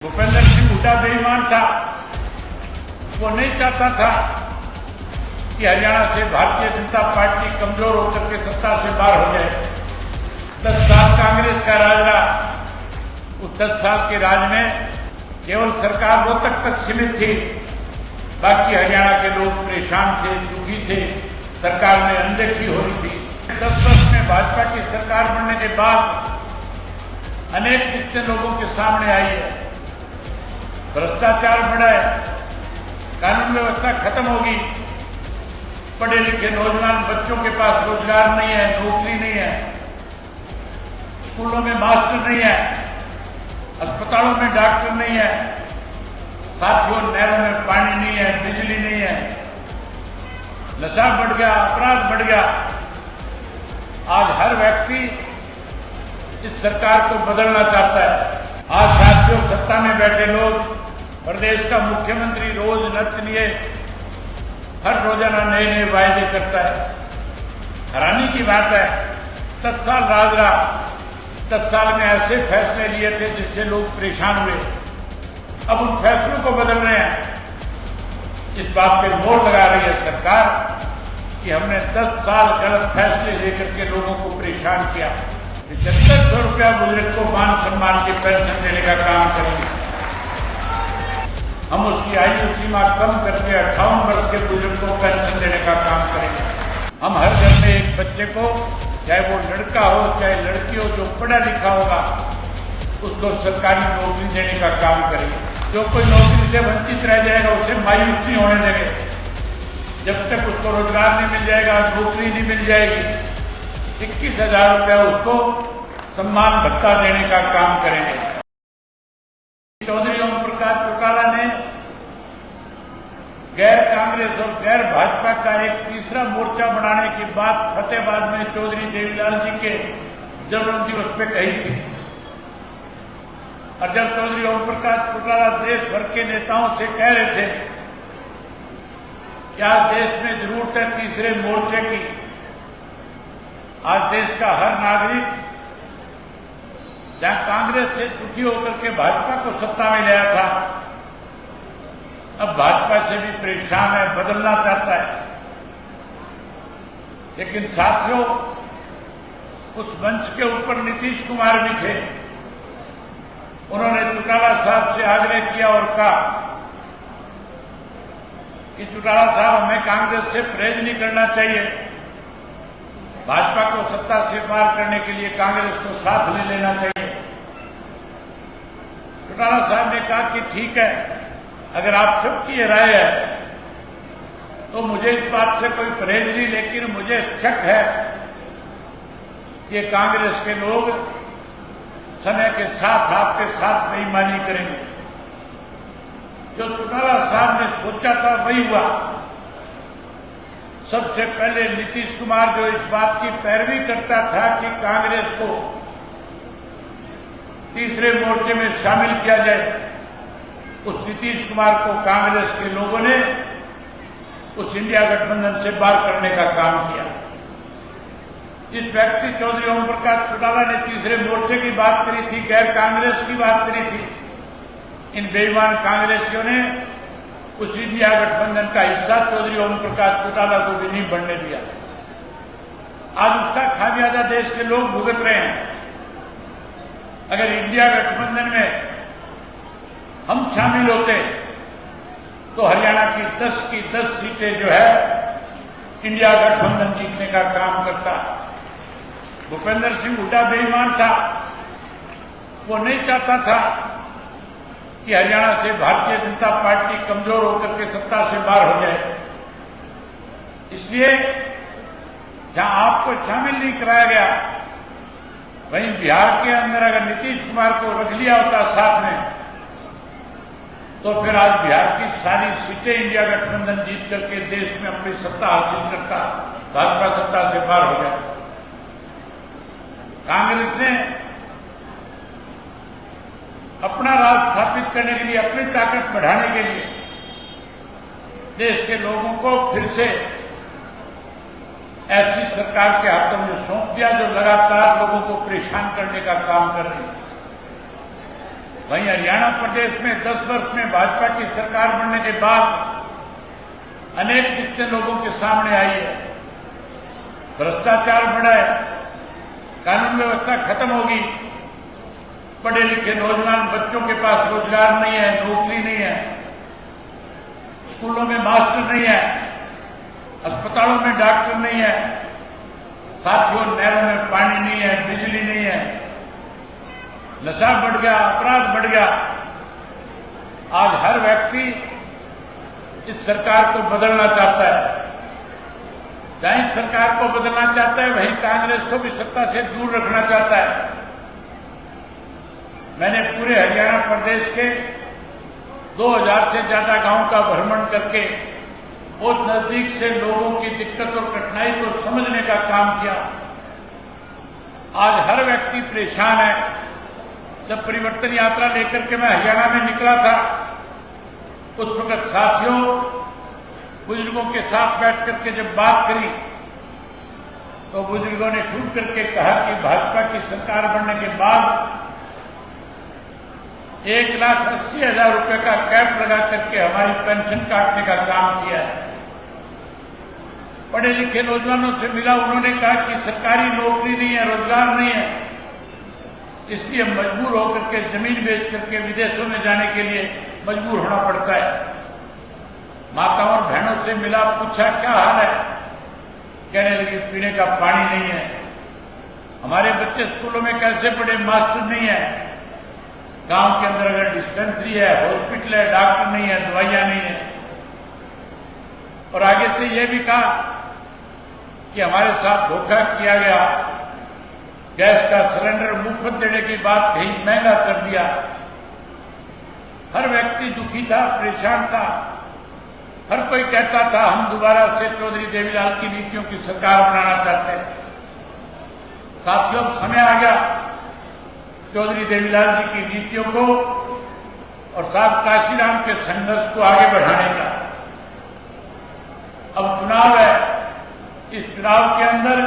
भूपेंद्र सिंह हुड्डा बेईमान था। वो नहीं चाहता था कि हरियाणा से भारतीय जनता पार्टी कमजोर होकर के सत्ता से बाहर हो जाए। 10 साल कांग्रेस का राज रहा। उस 10 साल के राज में केवल सरकार रोहतक तक सीमित थी, बाकी हरियाणा के लोग परेशान थे, दुखी थे, सरकार में अनदेखी हो रही थी। 10 वर्ष में भाजपा की सरकार बनने के बाद अनेक किस्सें लोगों के सामने आई है। भ्रष्टाचार बढ़ा है, कानून व्यवस्था खत्म होगी, पढ़े लिखे नौजवान बच्चों के पास रोजगार नहीं है, नौकरी नहीं है, स्कूलों में मास्टर नहीं है, अस्पतालों में डॉक्टर नहीं है, साथियों नहरों में पानी नहीं है, बिजली नहीं है, नशा बढ़ गया, अपराध बढ़ गया। आज हर व्यक्ति इस सरकार को बदलना चाहता है। आज साथियों सत्ता में बैठे लोग, प्रदेश का मुख्यमंत्री रोज नत लिए हर रोजाना नए नए वायदे करता है। हैरानी की बात है, 10 साल राज रहा, 10 साल में ऐसे फैसले लिए थे जिससे लोग परेशान हुए। अब उन फैसलों को बदल रहे हैं। इस बात पे मोहर लगा रही है सरकार कि हमने 10 साल गलत फैसले लेकर के लोगों को परेशान किया। 7500 रुपया बुजुर्ग को मान सम्मान की पेंशन देने का काम करेंगे। हम उसकी आयु सीमा कम करके 58 वर्ष के बुजुर्ग को पेंशन देने का काम करेंगे। हम हर घर में एक बच्चे को, चाहे वो लड़का हो चाहे लड़की हो, जो पढ़ा लिखा होगा उसको सरकारी नौकरी देने का काम करेंगे। जो कोई नौकरी से वंचित रह जाएगा उसे मायूस नहीं होने देंगे। जब तक उसको रोजगार नहीं मिल जाएगा, नौकरी नहीं मिल जाएगी, 21,000 रुपया उसको सम्मान भत्ता देने का काम करेंगे। चौधरी ओम प्रकाश चौटाला ने गैर कांग्रेस और गैर भाजपा का एक तीसरा मोर्चा बनाने की बात फतेहाबाद में चौधरी देवीलाल जी के जन्म दिवस पे कही थी। और जब चौधरी ओम प्रकाश चौटाला देश भर के नेताओं से कह रहे थे कि आज देश में जरूरत है तीसरे मोर्चे की, आज देश का हर नागरिक जहां कांग्रेस से दुखी होकर के भाजपा को सत्ता में लाया था, अब भाजपा से भी परेशान है, बदलना चाहता है। लेकिन साथियों, उस मंच के ऊपर नीतीश कुमार भी थे। उन्होंने चौटाला साहब से आग्रह किया और कहा कि चौटाला साहब, हमें कांग्रेस से परहेज नहीं करना चाहिए। भाजपा को सत्ता से पार करने के लिए कांग्रेस को साथ ले लेना चाहिए। चौटाला साहब ने कहा कि ठीक है, अगर आप सबकी ये राय है तो मुझे इस बात से कोई परहेज नहीं, लेकिन मुझे शक है कि कांग्रेस के लोग समय के साथ आपके साथ बेईमानी करेंगे। जो चौटाला साहब ने सोचा था वही हुआ। सबसे पहले नीतीश कुमार जो इस बात की पैरवी करता था कि कांग्रेस को तीसरे मोर्चे में शामिल किया जाए, उस नीतीश कुमार को कांग्रेस के लोगों ने उस इंडिया गठबंधन से बाहर करने का काम किया। जिस व्यक्ति चौधरी ओम प्रकाश चौटाला ने तीसरे मोर्चे की बात करी थी, गैर कांग्रेस की बात करी थी, इन बेईमान कांग्रेसियों ने उस इंडिया गठबंधन का हिस्सा चौधरी ओम प्रकाश चौटाला को भी नहीं बनने दिया। आज उसका खामियाजा देश के लोग भुगत रहे हैं। अगर इंडिया गठबंधन में हम शामिल होते तो हरियाणा की 10 की 10 सीटें जो है इंडिया गठबंधन जीतने का काम करता। भूपेंद्र सिंह हुड्डा बेईमान था। वो नहीं चाहता था कि हरियाणा से भारतीय जनता पार्टी कमजोर होकर के सत्ता से बाहर हो जाए। इसलिए जहां आपको शामिल नहीं कराया गया, वहीं बिहार के अंदर अगर नीतीश कुमार को रख लिया होता साथ में, तो फिर आज बिहार की सारी सीटें इंडिया गठबंधन जीत करके देश में अपनी सत्ता हासिल करता, भाजपा सत्ता से बाहर हो जाता। कांग्रेस ने अपना राज स्थापित करने के लिए, अपनी ताकत बढ़ाने के लिए देश के लोगों को फिर से ऐसी सरकार के हाथों में सौंप दिया जो लगातार लोगों को परेशान करने का काम कर रही है। वहीं हरियाणा प्रदेश में 10 वर्ष में भाजपा की सरकार बनने के बाद अनेक दिक्कतें लोगों के सामने आई है। भ्रष्टाचार बढ़ा है, कानून व्यवस्था खत्म होगी, पढ़े लिखे नौजवान बच्चों के पास रोजगार नहीं है, नौकरी नहीं है, स्कूलों में मास्टर नहीं है, अस्पतालों में डॉक्टर नहीं है, साथियों नहरों में पानी नहीं है, बिजली नहीं है, नशा बढ़ गया, अपराध बढ़ गया। आज हर व्यक्ति इस सरकार को बदलना चाहता है। जहां इस सरकार को बदलना चाहता है वहीं कांग्रेस को भी सत्ता से दूर रखना चाहता है। मैंने पूरे हरियाणा प्रदेश के 2000 से ज्यादा गांव का भ्रमण करके बहुत नजदीक से लोगों की दिक्कत और कठिनाई को समझने का काम किया। आज हर व्यक्ति परेशान है। जब परिवर्तन यात्रा लेकर के मैं हरियाणा में निकला था, उस वक्त साथियों बुजुर्गों के साथ बैठ करके जब बात करी तो बुजुर्गों ने खुद करके कहा कि भाजपा की सरकार बनने के बाद 1,80,000 रुपए का कैप लगा करके हमारी पेंशन काटने का काम किया है। पढ़े लिखे नौजवानों से मिला, उन्होंने कहा कि सरकारी नौकरी नहीं है, रोजगार नहीं है, इसलिए मजबूर होकर के जमीन बेच करके विदेशों में जाने के लिए मजबूर होना पड़ता है। माताओं और बहनों से मिला, पूछा क्या हाल है, कहने लगी पीने का पानी नहीं है, हमारे बच्चे स्कूलों में कैसे पढ़े, मास्टर नहीं है, गांव के अंदर अगर डिस्पेंसरी है, हॉस्पिटल है, डॉक्टर नहीं है, दवाइयां नहीं है। और आगे से यह भी कहा कि हमारे साथ धोखा किया गया, गैस का सिलेंडर मुफ्त देने की बात कही, महंगा कर दिया। हर व्यक्ति दुखी था, परेशान था। हर कोई कहता था हम दोबारा से चौधरी देवीलाल की नीतियों की सरकार बनाना चाहते हैं। साथियों, समय आ गया चौधरी देवीलाल जी की नीतियों को और साहब काशीराम के संघर्ष को आगे बढ़ाने का। अब चुनाव है, इस चुनाव के अंदर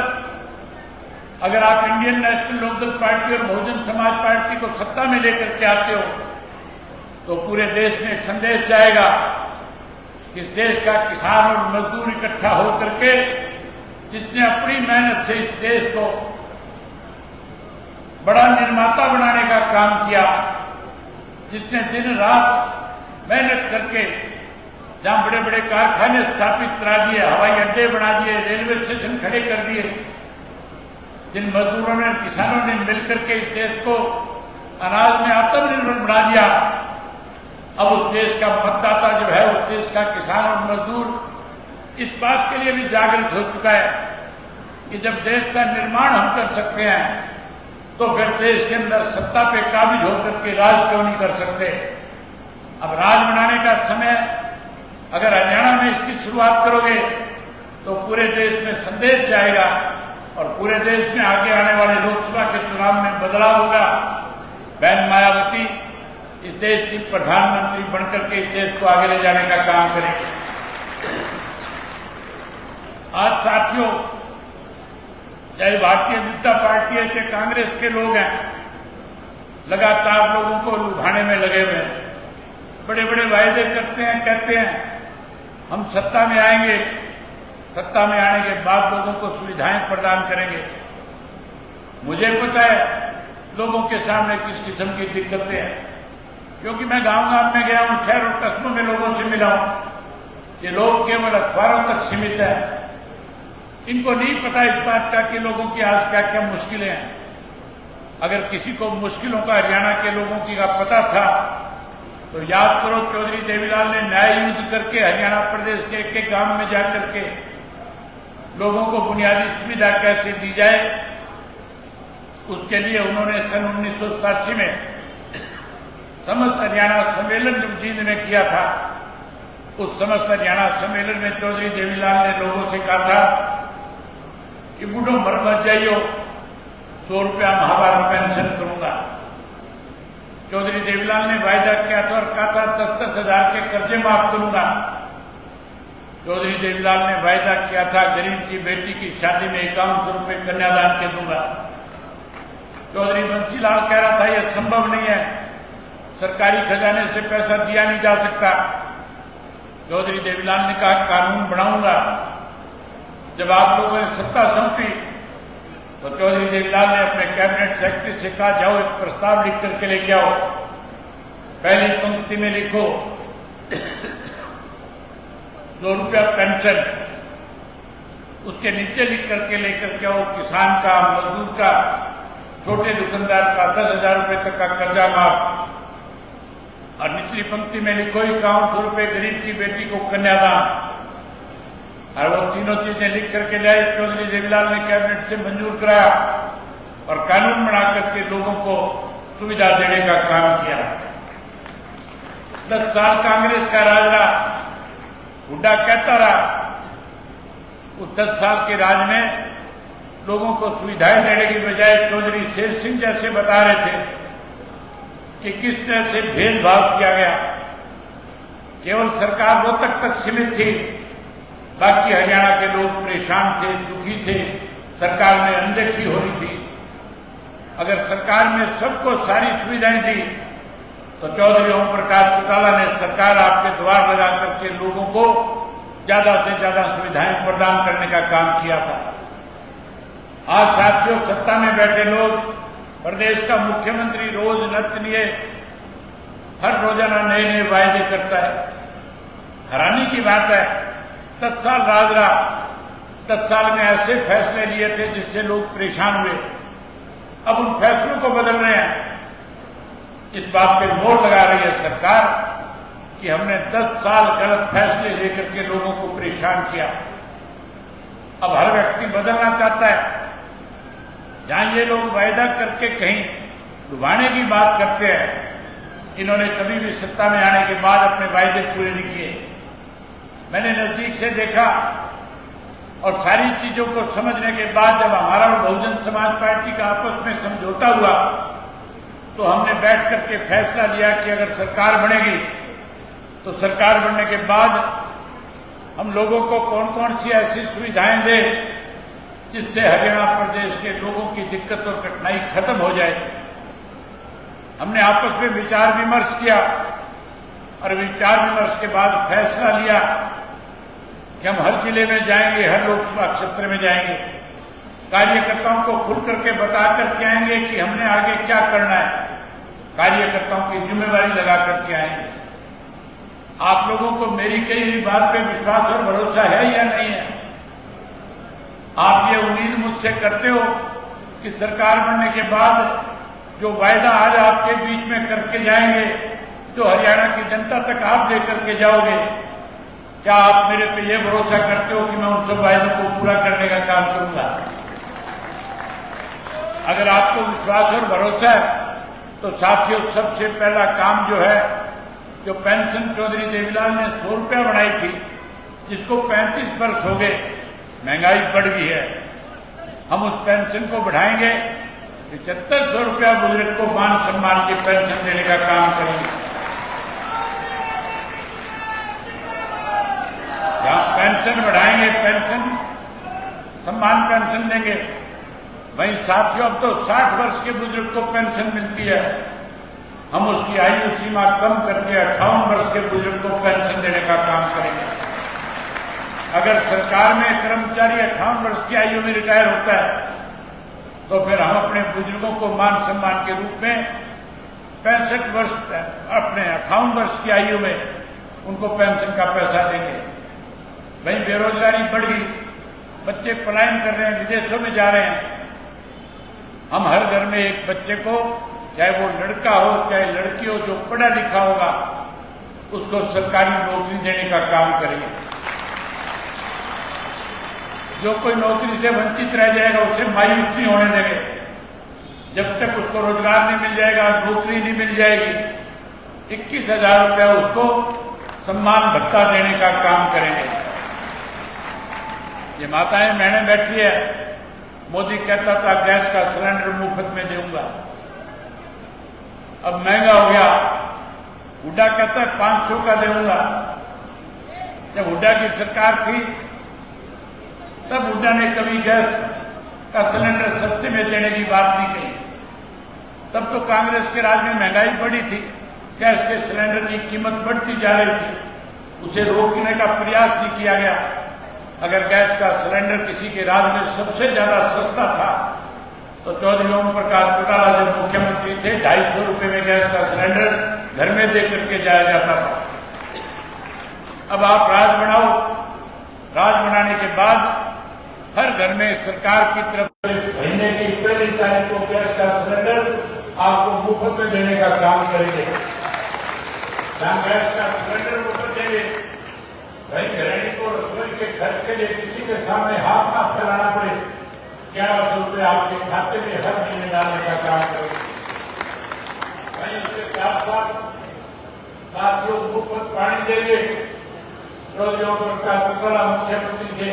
अगर आप इंडियन नेशनल लोकदल पार्टी और बहुजन समाज पार्टी को सत्ता में लेकर के आते हो तो पूरे देश में एक संदेश जाएगा कि इस देश का किसान और मजदूर इकट्ठा होकर के जिसने अपनी मेहनत से इस देश को बड़ा निर्माता बनाने का काम किया, जिसने दिन रात मेहनत करके जहां बड़े बड़े कारखाने स्थापित करा दिए, हवाई अड्डे बना दिए, रेलवे स्टेशन खड़े कर दिए, जिन मजदूरों ने, किसानों ने मिलकर के इस देश को अनाज में आत्मनिर्भर बना दिया, अब उस देश का मतदाता जो है, उस देश का किसान और मजदूर इस बात के लिए भी जागृत हो चुका है कि जब देश का निर्माण हम कर सकते हैं तो फिर देश के अंदर सत्ता पे काबिज होकर के राज क्यों नहीं कर सकते। अब राज बनाने का समय, अगर हरियाणा में इसकी शुरुआत करोगे तो पूरे देश में संदेश जाएगा और पूरे देश में आगे आने वाले लोकसभा के चुनाव में बदलाव होगा। बहन मायावती इस देश की प्रधानमंत्री बनकर के इस देश को आगे ले जाने का काम करेंगे। आज साथियों, चाहे भारतीय जनता पार्टी है, चाहे कांग्रेस के लोग हैं, लगातार लोगों को लुभाने में लगे हुए हैं। बड़े बड़े वायदे करते हैं, कहते हैं हम सत्ता में आएंगे, सत्ता में आने के बाद लोगों को सुविधाएं प्रदान करेंगे। मुझे पता है लोगों के सामने किस किस्म की दिक्कतें हैं, क्योंकि मैं गांव-गांव में गया हूं, शहर और कस्बों में लोगों से मिला हूं। ये लोग केवल अखबारों तक सीमित हैं, इनको नहीं पता इस बात का कि लोगों की आज क्या क्या मुश्किलें हैं। अगर किसी को मुश्किलों का हरियाणा के लोगों की का पता था तो याद करो, चौधरी देवीलाल ने न्याय युद्ध करके हरियाणा प्रदेश के एक एक गांव में जाकर के लोगों को बुनियादी सुविधा कैसे दी जाए, उसके लिए उन्होंने सन 1987 में समस्त हरियाणा सम्मेलन जब जींद में किया था, उस समस्त हरियाणा सम्मेलन में चौधरी देवीलाल ने लोगों से कहा था कि बूढ़ो मर मत जाइयो, 100 रुपया माहवार पेंशन करूंगा। चौधरी देवीलाल ने वायदा किया था और कहा था 10-10 हजार के कर्जे माफ करूंगा। चौधरी देवीलाल ने वायदा किया था गरीब की बेटी की शादी में 5100 रुपये कन्यादान के दूंगा। चौधरी बंसीलाल कह रहा था यह संभव नहीं है, सरकारी खजाने से पैसा दिया नहीं जा सकता। चौधरी देवीलाल ने कहा कानून बनाऊंगा। जब आप लोगों ने सत्ता सौंपी तो चौधरी देवीलाल ने अपने कैबिनेट सेक्रेटरी से कहा जाओ एक प्रस्ताव लिख करके लेके आओ। पहली पंक्ति में लिखो 2 रुपया पेंशन, उसके नीचे लिख करके लेकर के आओ किसान का, मजदूर का, छोटे दुकानदार का 10,000 रुपए तक का कर्जा माफ, और निचली पंक्ति में लिखो 5100 रुपए गरीब की बेटी को कन्यादान। और वो तीनों चीजें लिख करके लाए। चौधरी देवीलाल ने कैबिनेट से मंजूर कराया और कानून बना करके लोगों को सुविधा देने का काम किया। 10 साल कांग्रेस का राज रहा। हुड्डा कहता रहा उस 10 साल के राज में लोगों को सुविधाएं देने की बजाय चौधरी शेर सिंह जैसे बता रहे थे कि किस तरह से भेदभाव किया गया। केवल सरकार रोहतक तक सीमित थी, बाकी हरियाणा के लोग परेशान थे, दुखी थे, सरकार में अनदेखी हो रही थी। अगर सरकार में सबको सारी सुविधाएं दी तो चौधरी ओम प्रकाश चौटाला ने सरकार आपके द्वार लगा करके लोगों को ज्यादा से ज्यादा सुविधाएं प्रदान करने का काम किया था। आज साथियों, सत्ता में बैठे लोग, प्रदेश का मुख्यमंत्री रोज नत लिए हर रोजाना नए नए वायदे करता है। हैरानी की बात है 10 साल राज रहा, 10 साल में ऐसे फैसले लिए थे जिससे लोग परेशान हुए। अब उन फैसलों को बदल रहे हैं। इस बात पे मोहर लगा रही है सरकार कि हमने 10 साल गलत फैसले लेकर के लोगों को परेशान किया। अब हर व्यक्ति बदलना चाहता है। जहां ये लोग वायदा करके कहीं डुबाने की बात करते हैं, इन्होंने कभी भी सत्ता में आने के बाद अपने वायदे पूरे नहीं किए। मैंने नजदीक से देखा और सारी चीजों को समझने के बाद जब हमारा और बहुजन समाज पार्टी का आपस में समझौता हुआ तो हमने बैठ करके फैसला लिया कि अगर सरकार बनेगी तो सरकार बनने के बाद हम लोगों को कौन कौन सी ऐसी सुविधाएं दें जिससे हरियाणा प्रदेश के लोगों की दिक्कत और कठिनाई खत्म हो जाए। हमने आपस में विचार विमर्श किया और विचार विमर्श के बाद फैसला लिया कि हम हर जिले में जाएंगे, हर लोकसभा क्षेत्र में जाएंगे, कार्यकर्ताओं को खुल करके बता करके आएंगे कि हमने आगे क्या करना है, कार्यकर्ताओं की जिम्मेवारी लगा करके आएंगे। आप लोगों को मेरी कई बात पे विश्वास और भरोसा है या नहीं है? आप ये उम्मीद मुझसे करते हो कि सरकार बनने के बाद जो वायदा आज आपके बीच में करके जाएंगे, जो हरियाणा की जनता तक आप लेकर के जाओगे, क्या आप मेरे पे ये भरोसा करते हो कि मैं उन सब वायदों को पूरा करने का काम करूंगा? अगर आपको विश्वास और भरोसा है तो साथियों, सबसे पहला काम जो है, जो पेंशन चौधरी देवीलाल ने 100 रुपया बढ़ाई थी, जिसको 35 वर्ष हो गए, महंगाई बढ़ गई है, हम उस पेंशन को बढ़ाएंगे। 7500 रुपया बुजुर्ग को मान सम्मान की पेंशन देने का काम करेंगे। जहां पेंशन बढ़ाएंगे, पेंशन सम्मान पेंशन देंगे, वहीं साथियों अब तो 60 वर्ष के बुजुर्ग को पेंशन मिलती है, हम उसकी आयु सीमा कम करके 58 वर्ष के बुजुर्ग को पेंशन देने का काम करेंगे। अगर सरकार में कर्मचारी 58 वर्ष की आयु में रिटायर होता है तो फिर हम अपने बुजुर्गों को मान सम्मान के रूप में 65 वर्ष, अपने 58 वर्ष की आयु में उनको पेंशन का पैसा देंगे। वहीं बेरोजगारी बढ़ गई, बच्चे पलायन कर रहे हैं, विदेशों में जा रहे हैं। हम हर घर में एक बच्चे को, चाहे वो लड़का हो चाहे लड़की हो, जो पढ़ा लिखा होगा उसको सरकारी नौकरी देने का काम करेंगे। जो कोई नौकरी से वंचित रह जाएगा उसे मायूस नहीं होने देंगे। जब तक उसको रोजगार नहीं मिल जाएगा, नौकरी नहीं मिल जाएगी, 21,000 रुपया उसको सम्मान भत्ता देने का काम करेंगे। ये माताएं बहनें बैठी है, मोदी कहता था गैस का सिलेंडर मुफ्त में दूंगा, अब महंगा हो गया। हुड्डा कहता है 500 का दूंगा। जब हुड्डा की सरकार थी तब हुड्डा ने कभी गैस का सिलेंडर सस्ते में देने की बात नहीं कही। तब तो कांग्रेस के राज में महंगाई बढ़ी थी, गैस के सिलेंडर की कीमत बढ़ती जा रही थी, उसे रोकने का प्रयास नहीं किया गया। अगर गैस का सिलेंडर किसी के राज्य में सबसे ज्यादा सस्ता था तो चौधरी ओम प्रकाश चौटाला जब मुख्यमंत्री थे 250 रुपये में गैस का सिलेंडर घर में दे करके जाया जाता था। अब आप राज बनाओ, राज बनाने के बाद हर घर में सरकार की तरफ से महीने की पहली तारीख को गैस का सिलेंडर आपको मुफ्त में देने का काम करेंगे। गैस का सिलेंडर मुफ्त देंगे। भाई गृहिणी को रसोई के खर्च के लिए किसी के सामने हाथ ना फैलाना पड़े, 1100 रुपये आपके खाते में हर महीने डालने का काम करेंगे। भाई उसके साथ साथ साथियों मुफ्त पानी देंगे। चौधरी ओम प्रकाश चौटाला मुख्यमंत्री थे,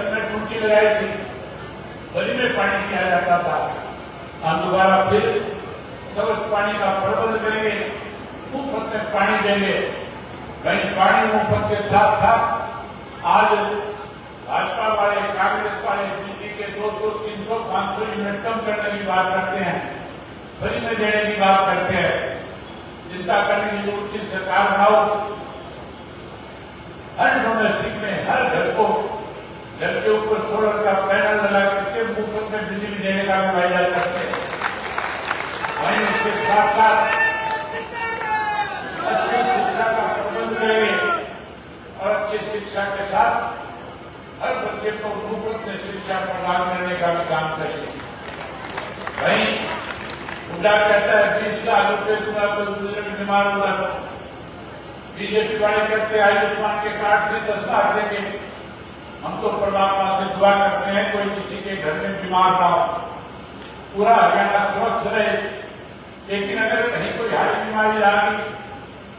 में टूटी लगाई थी, बड़ी में पानी किया जाता था। हम दोबारा फिर सब पानी का प्रबंध करेंगे, मुफ्त में पानी देंगे। वही पानी मुफ्त के साथ साथ आज भाजपा वाले, कांग्रेस वाले बिजली के 200, 300, 500 यूनिट कम करने की बात करते हैं, फ्री में देने की बात करते हैं। चिंता करने की जरूरत की सरकार बनाओ। हर डोमेस्टिक में हर घर को घर के ऊपर सोलर का पैनल लगा करके मुफ्त में बिजली देने का भी वायदा करते हैं। वहीं इसके साथ साथ अच्छी शिक्षा का प्रबंध करेंगे और अच्छी शिक्षा के साथ हर बच्चे को मुफ्त में शिक्षा प्रदान करने का भी काम करेंगे। वहीं हुड्डा कहता है 20 लाख रुपये दूंगा तो बुजुर्ग बीमार होगा, बीजेपी वाले कहते हैं आयुष्मान के कार्ड से 10 लाख देंगे। हम तो परमात्मा से दुआ करते हैं कोई किसी के घर में बीमार ना हो, पूरा हरियाणा स्वच्छ रहे। लेकिन अगर कहीं कोई हारी बीमारी आ गई,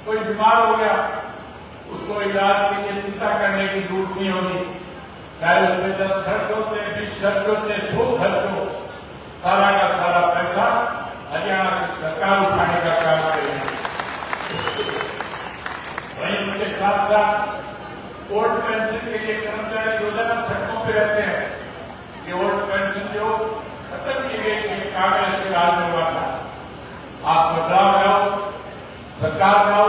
कोई बीमार हो गया, उसको इलाज के लिए चिंता करने की जरूरत नहीं होगी। चाहे उसमें 10 खर्च होते, 20 खर्च होते, 2 खर्च हो, सारा का सारा पैसा हरियाणा की सरकार उठाने का काम करेगी। वहीं उनके साथ साथ ओल्ड पेंशन के लिए कर्मचारी रोजाना सड़कों पर रहते हैं। ये ओल्ड पेंशन जो खत्म की गई थी कांग्रेस के राज में हुआ था, आप बदलाव लाओ, सरकार लाओ,